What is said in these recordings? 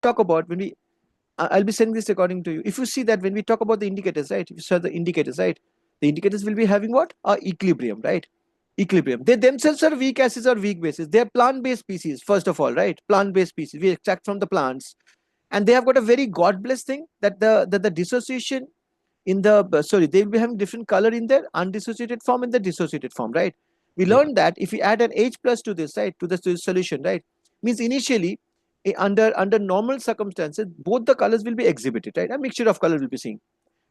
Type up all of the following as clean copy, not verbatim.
talk about, when we, I'll be sending this according to you. If you see that when we talk about the indicators, right? If you saw the indicators, right? The indicators will be having what? Equilibrium, right? Equilibrium. They themselves are weak acids or weak bases. They are plant-based species, first of all, right? Plant-based species. We extract from the plants. And they have got a very God blessed thing that the dissociation in the, sorry, they will be having different color in their undissociated form and the dissociated form, right? We Yeah. learned that if we add an H plus to this, right, to the solution, right, means initially under normal circumstances, both the colors will be exhibited, right? A mixture of color will be seen.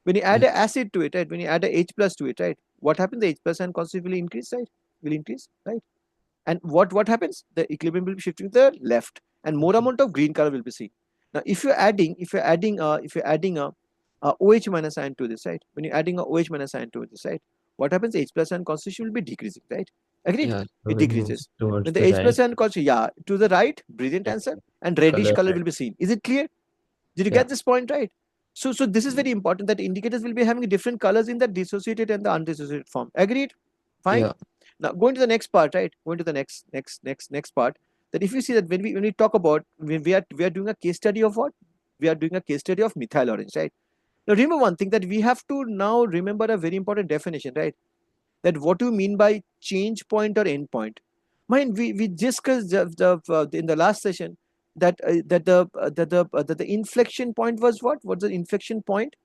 When you add Yeah. an acid to it, right, when you add a H plus to it, right, what happens? The H plus and constantly will increase, right? Will increase, right? And what happens? The equilibrium will be shifting to the left, and more amount of green color will be seen. Now, if you're adding a OH minus ion to this, right? When you're adding a OH minus ion to this, right? What happens? H plus ion concentration will be decreasing, right? Agreed? Yeah. So It it moves decreases. towards When the the H right. plus ion concentration, yeah, to the right, brilliant Yeah. answer, and reddish Color color red. will be seen. Is it clear? Did you Yeah. get this point right? So this is very important that indicators will be having different colors in the dissociated and the undissociated form. Agreed? Fine. Yeah. Now going to the next part, right? Going to the next part. That if you see that when we talk about, we are doing a case study of what? We are doing a case study of methyl orange, right? Now remember one thing, that we have to now remember a very important definition, right? That what do you mean by change point or end point? Mind, we discussed in the last session that that the inflection point was what? What's the inflection point?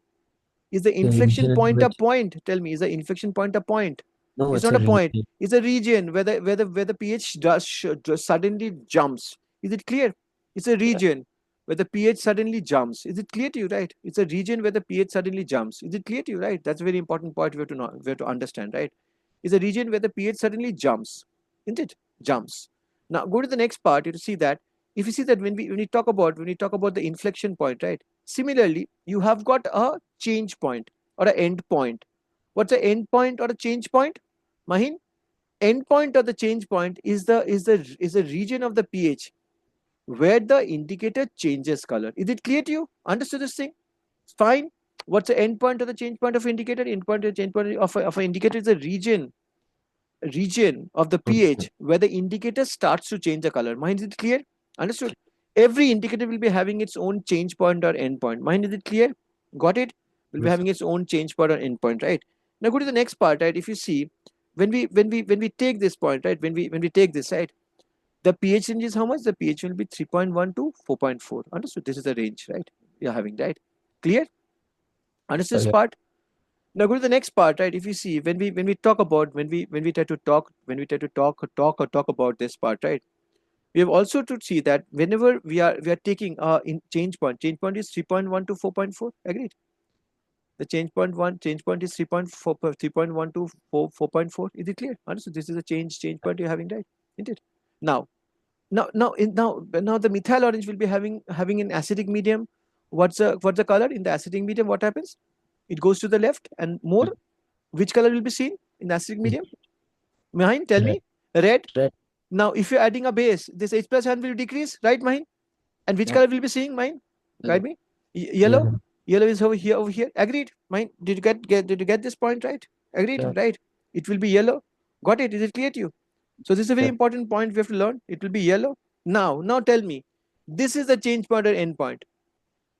Is the The inflection region in point a which, point? Tell me, is the inflection point a point? no, It's it's not a a point. region. It's a region where the pH does suddenly jumps. Is it clear? It's a Yeah. region where the pH suddenly jumps. Is it clear to you, right? It's a region where the pH suddenly jumps. Is it clear to you, right? That's a very important point we have to know, we have to understand, right? Is a region where the pH suddenly jumps, isn't it? Jumps. Now go to the next part. You see that if you see that when we talk about the inflection point, right? Similarly, you have got a change point or an end point. What's an end point or a change point, Mahin? End point or the change point is the region of the pH where the indicator changes color. Is it clear to you? Understood this thing? Fine. What's the end point or the change point of indicator? End point or change point of an indicator is a region of the Okay. pH where the indicator starts to change the color. Mind, is it clear? Understood? Every indicator will be having its own change point or end point. Mind, is it clear? Got it? Will be Yes. having its own change point or end point, right? Now go to the next part, right? If you see, when we take this point, right? When we take this, right? The pH range is how much? The pH will be 3.1 to 4.4. Understood? This is the range, right? We are having, right? Clear? Understood this Yeah. part? Now go to the next part, right? If you see, when we talk about, when we try to talk about this part, right? We have also to see that whenever we are taking in change point is 3.1 to 4.4. Agreed? The change point is 3.4 3.1 to 4.4. Is it clear? Understood? This is a change point you're having, right? Isn't it? Now now the methyl orange will be having an acidic medium. What's the color in the acidic medium? What happens? It goes to the left and more. Which color will be seen in the acidic medium? Mahin, tell Red. me. Red. Red. Now, if you're adding a base, this H plus ion will decrease, right, Mahin? And which Yeah. color will be seeing, Mahin? Yellow. Guide me. Yellow. Yeah. Yellow is over here, over here. Agreed, Mahin. Did you get this point right? Agreed, Yeah. right? It will be yellow. Got it? Is it clear to you? So this is a very Yeah. important point we have to learn. It will be yellow. Now tell me. This is the change point or end point.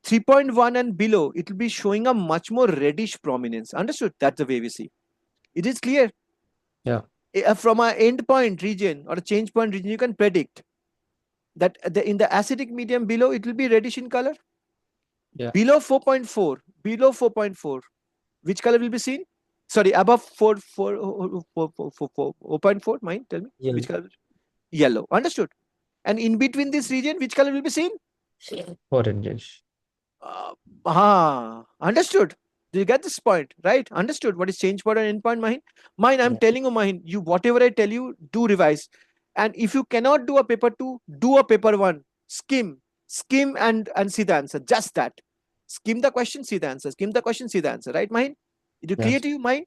3.1 and below, it will be showing a much more reddish prominence. Understood? That's the way we see. It is clear. Yeah. From a end point region or a change point region, you can predict that in the acidic medium below, it will be reddish in color. Yeah. Below 4.4, which color will be seen? Sorry, above 4.4, mine, tell me, Yellow. which color? Yellow. Understood? And in between this region, which color will be seen? Oranges. Uh, Understood. Do you get this point? Right? Understood. What is change point and end point, Mahin? Mine, I'm Yeah. telling you, Mahin, you whatever I tell you, do revise. And if you cannot do a paper two, do a paper one. Skim and see the answer. Just that. Skim the question, see the answer. Skim the question, see the answer. Right, Mahin? Is it clear Yes. to you, Mahin?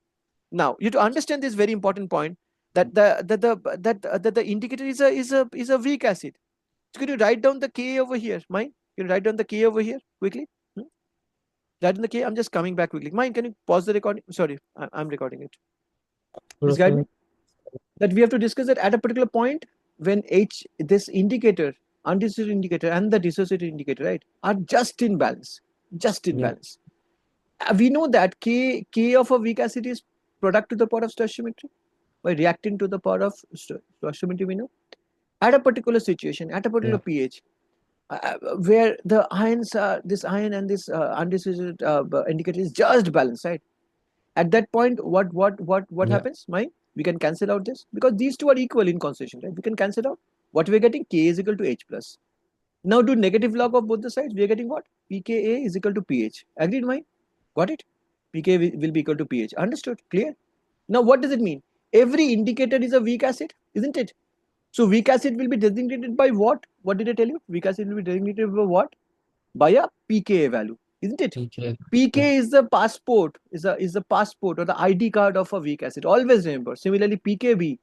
Now, you have to understand this very important point that the indicator is a weak acid. So can you write down the Ka over here, Mahin? Can you write down the Ka over here quickly? Hmm? Write in the K. I'm just coming back quickly. Mahin, can you pause the recording? Sorry, I'm recording it. Please guide Profile. me. That we have to discuss that at a particular point when this indicator undissociated indicator and the dissociated indicator, right, are just in balance. Just in Yeah. balance. We know that K of a weak acid is product to the power of stoichiometry by reacting to the power of stoichiometry, we know. At a particular situation, at a particular Yeah. pH, where the ions are, this ion and this undissociated indicator is just balanced, right? At that point, what Yeah. happens? Mine, we can cancel out this because these two are equal in concentration, right? We can cancel out what we're getting. K is equal to H plus. Now do negative log of both the sides. We are getting what? pKa is equal to pH. Agreed, mine? Got it? pK will be equal to pH. Understood? Clear? Now what does it mean? Every indicator is a weak acid, isn't it? So weak acid will be designated by what? What did I tell you? Weak acid will be designated by what? By a pKa value, isn't it? Okay. Yeah. pK is the passport, is the passport or the ID card of a weak acid. Always remember. Similarly, pKb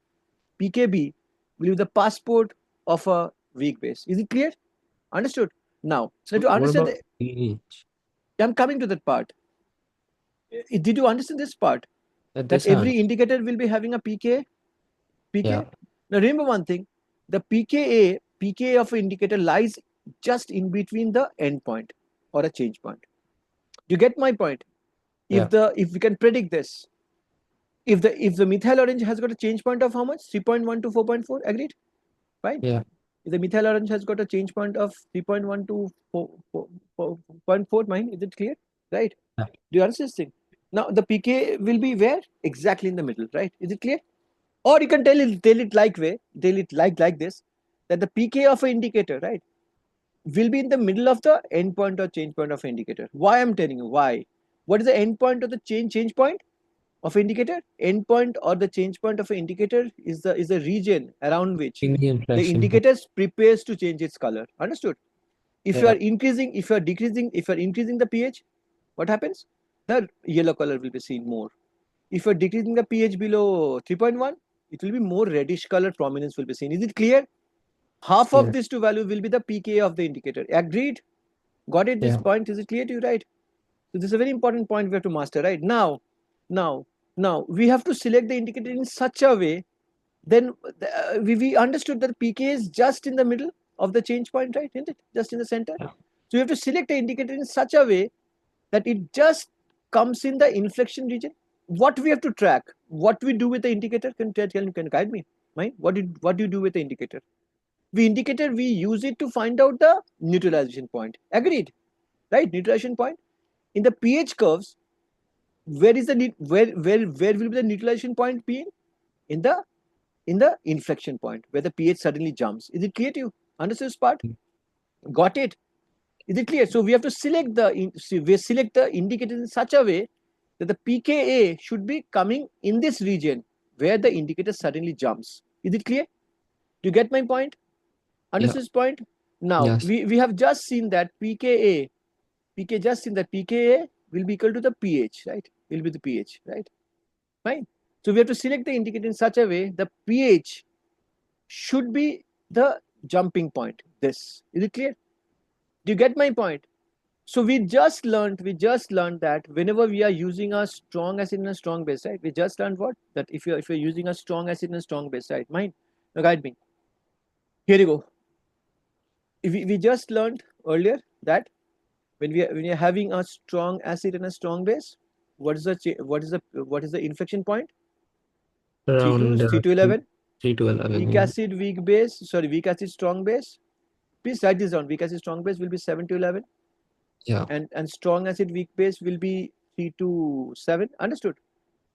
will be the passport of a weak base. Is it clear? Understood? Now So to what understand about the, pH? I'm coming to that part. Did you understand this part? That This I every understand. indicator will be having a pK. Yeah. Now remember one thing: the pKa of an indicator lies just in between the endpoint or a change point. You get my point? Yeah. If we can predict this, if the methyl orange has got a change point of how much? 3.1 to 4.4. Agreed? Fine. Yeah. If the methyl orange has got a change point of 3.1 to 4.4, mine, is it clear? Right? Yeah. Do you understand this thing? Now the pK will be where? Exactly in the middle, right? Is it clear? Or you can tell it like this, that the pK of an indicator, right, will be in the middle of the endpoint or change point of indicator. Why I'm telling you? Why? What is the endpoint of the change point of indicator? Endpoint or the change point of an indicator is the region around which In the the inflection point. indicator prepares to change its color. Understood? If you are Yeah. increasing, if you are decreasing, if you are increasing the pH, what happens? The yellow color will be seen more. If you are decreasing the pH below 3.1, it will be more reddish color prominence will be seen. Is it clear? Half of Yeah. this two value will be the pKa of the indicator. Agreed? Got it? This Yeah. point, is it clear to you, right? So this is a very important point we have to master, right? Now, now we have to select the indicator in such a way. Then we understood that pK is just in the middle of the change point, right? Isn't it? Just in the center. Yeah. So you have to select the indicator in such a way that it just comes in the inflection region. What we have to track, what we do with the indicator, can guide me. Right? What do you do with the indicator? We use it to find out the neutralization point. Agreed, right? Neutralization point in the pH curves. Where is the where will be the neutralization point be in the inflection point where the pH suddenly jumps? Is it clear to you? Understood this part? Got it? Is it clear? So we have to select the indicator in such a way that the pKa should be coming in this region where the indicator suddenly jumps. Is it clear? Do you get my point? Yeah. Understood this point? Now Yes. we have just seen that pKa will be equal to the pH, right? Will be the pH, right? Fine. So we have to select the indicator in such a way the pH should be the jumping point. This is it clear? Do you get my point? So we just learned that whenever we are using a strong acid and a strong base, right? We just learned what? That if you're using a strong acid and a strong base, right? Mind? Now guide me. Here you go. We just learned earlier that when you're having a strong acid and a strong base, what is the inflection point? 3 to Around 3 to 3, 11. 3 to 11. Weak Yeah. acid, weak base. Sorry, weak acid, strong base. Please write this down. Weak acid, strong base will be 7 to 11, Yeah. and strong acid, weak base will be 3 to 7. Understood?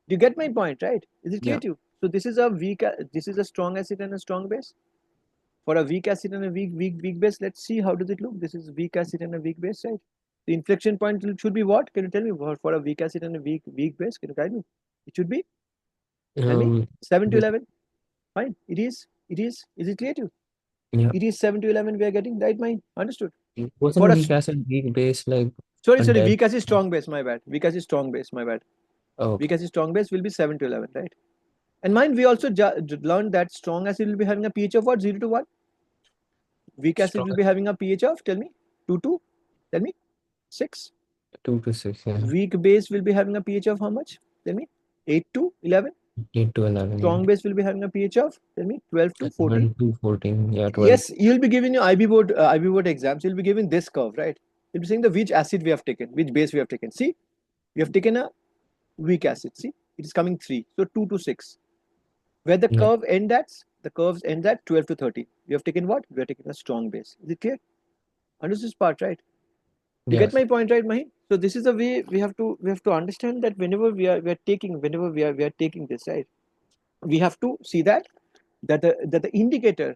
Do you get my point, right? Is it clear Yeah. to you? So this is a strong acid and a strong base. For a weak acid and a weak base, let's see how does it look. This is weak acid and a weak base, right? The inflection point should be what? Can you tell me for a weak acid and a weak base? Can you guide me? It should be, tell me, 7 to This, 11. Fine. It is. It is. Is it clear to you? yeah. It is 7 to 11 we are getting, right? Mind? Understood. Wasn't For a a weak acid weak base like a sorry, dead? weak acid strong base. My bad. Weak acid strong base. My bad. Oh, Weak okay. acid strong base will be 7 to 11, right? And mind, we also learned that strong acid will be having a pH of what? 0 to what? Weak acid will Strong be having a pH of, tell me, 2 to, tell me, 6. 2 to 6. Yeah. Weak base will be having a pH of how much? Tell me, 8 to 11. 8 to 11, yeah. Strong base will be having a pH of, tell me, 12 to 14. 11 to 14, yeah, 12. Yes, you'll be giving your IB board exams. You'll be giving this curve, right? You'll be saying the which acid we have taken, which base we have taken. See, we have taken a weak acid. See, it is coming 3. So 2 to 6. Where the Yeah, curve ends at, the curves end at 12 to 13. We have taken what? We have taken a strong base. Is it clear? Understood this part, right? You get yes, my point, right, Mahi? So this is the way we have to understand that whenever we are taking this, right, we have to see that the indicator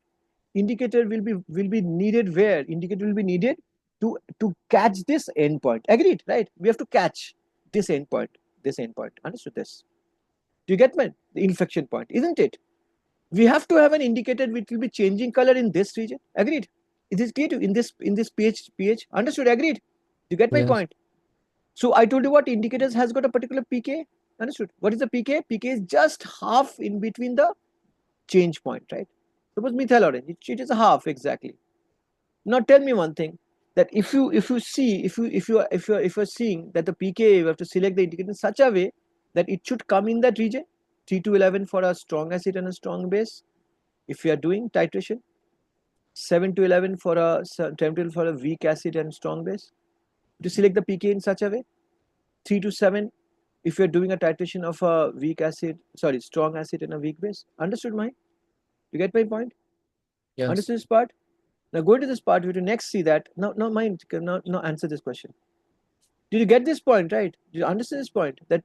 will be needed where indicator will be needed to catch this endpoint. Agreed, right? We have to catch this endpoint. This endpoint. Understood this? Do you get my the inflection point? Isn't it? We have to have an indicator which will be changing color in this region. Agreed? Is this clear to you? In this pH? Understood? Agreed? Do you get my yes, point? So I told you what indicators has got a particular pK. Understood? What is the pK? pK is just half in between the change point, right? Suppose methyl orange, it is a half exactly. Now tell me one thing, that if you see if you're seeing that the pK, you have to select the indicator in such a way that it should come in that region, 3 to 11 for a strong acid and a strong base. If you are doing titration, 7 to 11 for a 10 to 11 for a weak acid and strong base, to select the pK in such a way. 3 to 7 if you're doing a titration of a strong acid and a weak base. Understood my? You get my point? yes. Understood this part? Now go to this part, we have to next see that. Now mind, now answer this question. Did you get this point, right? Did you understand this point? That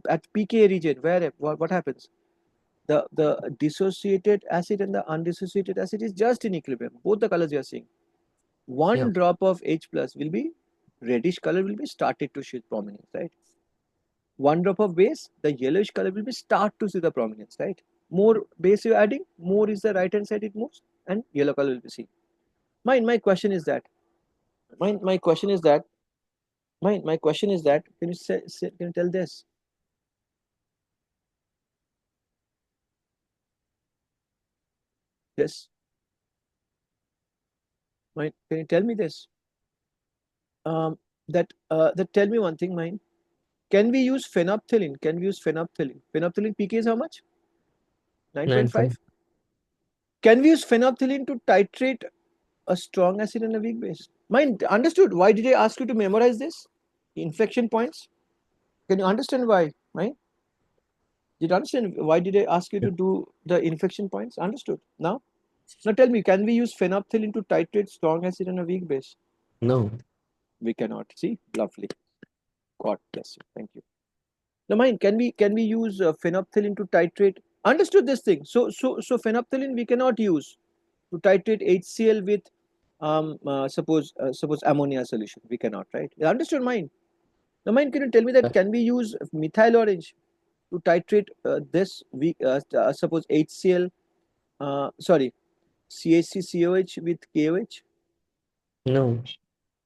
at pK region, where what happens? The dissociated acid and the undissociated acid is just in equilibrium. Both the colors you are seeing. Yeah, One drop of H plus will be reddish color will be started to show prominence, right? One drop of base, the yellowish color will be start to see the prominence, right? More base you're adding, more is the right hand side it moves, and yellow color will be seen. My question is that my question is that my question is that can you tell this? This can you tell me this? That tell me one thing, mine. Can we use phenolphthalein? Can we use phenolphthalein? Phenolphthalein pK is how much? 9.5. 9. Can we use phenolphthalein to titrate a strong acid and a weak base? Mind understood. Why did I ask you to memorize this? Inflection points. Can you understand why? Mind? Did you understand why did I ask you Yeah. to do the inflection points? Understood. Now tell me, can we use phenolphthalein to titrate strong acid and a weak base? No. We cannot. See, lovely. God bless you. Thank you. Now, mind, can we use phenolphthalein to titrate? Understood this thing. So phenolphthalein we cannot use to titrate HCl with suppose ammonia solution. We cannot, right? Understood, mind. Now, mind, can you tell me that Yes. can we use methyl orange to titrate this we suppose HCl sorry CHCCOH with KOH? No.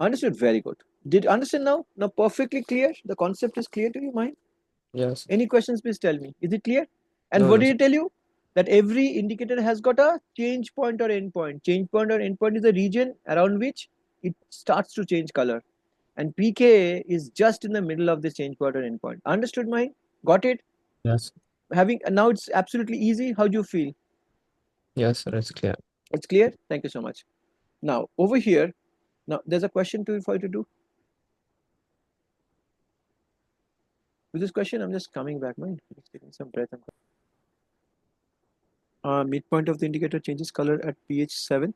Understood. Very good. Did you understand now? Now perfectly clear. The concept is clear to you, mind. Yes. Any questions? Please tell me. Is it clear? And No, what no, did sir. I tell you? That every indicator has got a change point or end point. Change point or end point is the region around which it starts to change color. And pK is just in the middle of this change point or end point. Understood, mind? Got it? Yes. Having now it's absolutely easy. How do you feel? Yes, sir. It's clear. It's clear. Thank you so much. Now over here, now there's a question for you to do. With this question, I'm just coming back, mind. Just taking some breath. Midpoint of the indicator changes color at pH 7.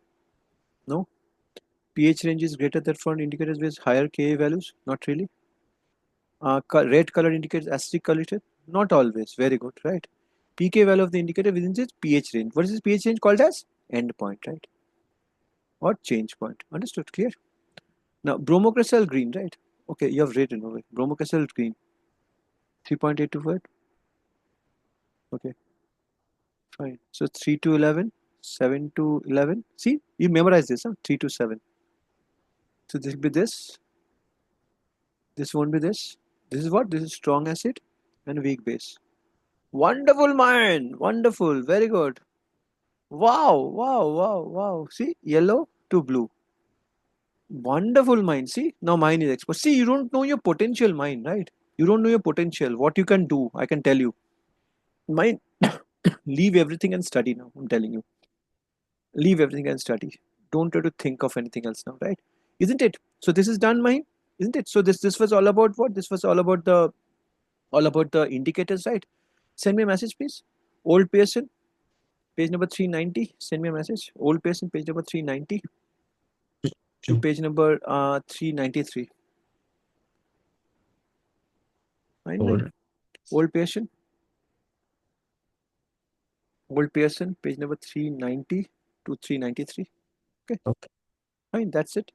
No. pH range is greater than for indicators with higher Ka values. Not really. Red color indicates acidic quality. Not always. Very good, right? pK value of the indicator within this pH range. What is this pH range called as? Endpoint, right? Or change point. Understood? Clear? Now, bromocresol green, right? Okay, you have written over it. Bromocresol green. 3.825. Okay, fine. So 3 to 11, 7 to 11. See, you memorize this, huh? 3 to 7. So this will be this. This won't be this. This is what? This is strong acid and weak base. Wonderful mind. Wonderful. Very good. Wow. Wow. Wow. Wow. See, yellow to blue. Wonderful mind. See, now mine is exposed. See, you don't know your potential mind, right? You don't know your potential, what you can do. I can tell you. Mind, leave everything and study now. I'm telling you. Leave everything and study. Don't try to think of anything else now, right? Isn't it? So this is done, mind, isn't it? So this was all about what? This was all about the indicators, right? Send me a message, please. Old Pearson, page number 390. Send me a message. Old Pearson, page number 390 to page number 393. Fine. Old. Old Pearson. Old Pearson, page number 390 to 393. Okay. Okay. Fine. That's it.